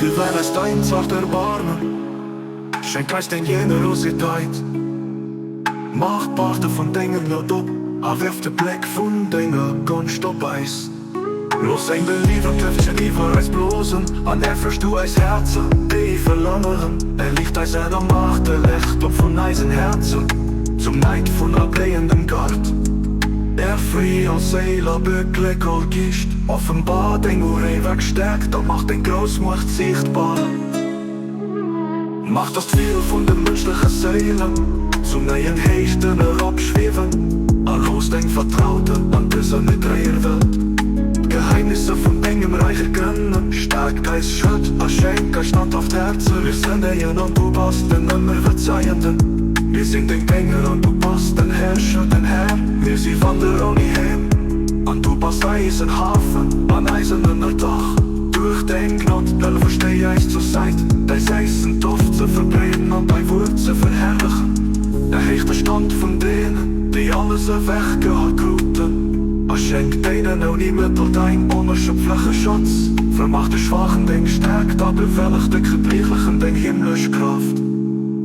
Gewär ist dein zaart Erbaarmen, schenk Deng Generositéit. Maach Parte von Denger Gnod op, werf de Bléck von Denger Gonscht op eis. Los eng beliewend Töftchen iwwer eis blosen, an verst du eis Herze, die verlangeren. Liegt eis der Maach de Recht op von eisen Herzen, zum Neid von beliewendem Gart. Frie als Seeler bekleckelt gischt, Offenbar Deng Räich stärkt, dat macht den Großmuecht sichtbar. Macht das viel von den menschlichen Seelen, zum neuen Hechten herabschweven. Los Deng Vertrauter, an dieser nicht Welt. Geheimnisse von Dengem Räich erkennen, stärkt eis Schritt, schenk, standhaft Herzen. Wir sind Deien und du bist den immer Verzeihenden. Wir sind den Denger und du bist den Herrscher, den Herr. Wir sind Wanderer nie heim, und du bist Eisenhafen, an eisernen Dach. Duerch Deng Gnod, dann versteh ich zur Seite, dein Eisen Duft zu verbreiten und Däi Wuert zu verherrlichen. Erhéich de Stand von denen, die alles weggehalten. Schenk denen auch die Mëttel Däin, unerschöpflichen Schatz. Vermacht de schwachen Deng stärkt, bewälligt de Gebriechlechen Deng himmlisch Kraft.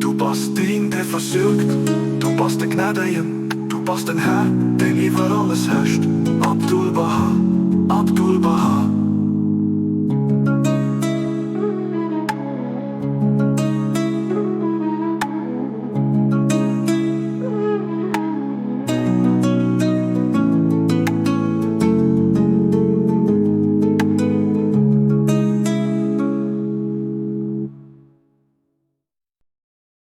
Du bist dien, der versorgt, du bist der Gnädigen, du bist ein Herr, der über alles herrscht. Abdul Baha, Abdul Baha.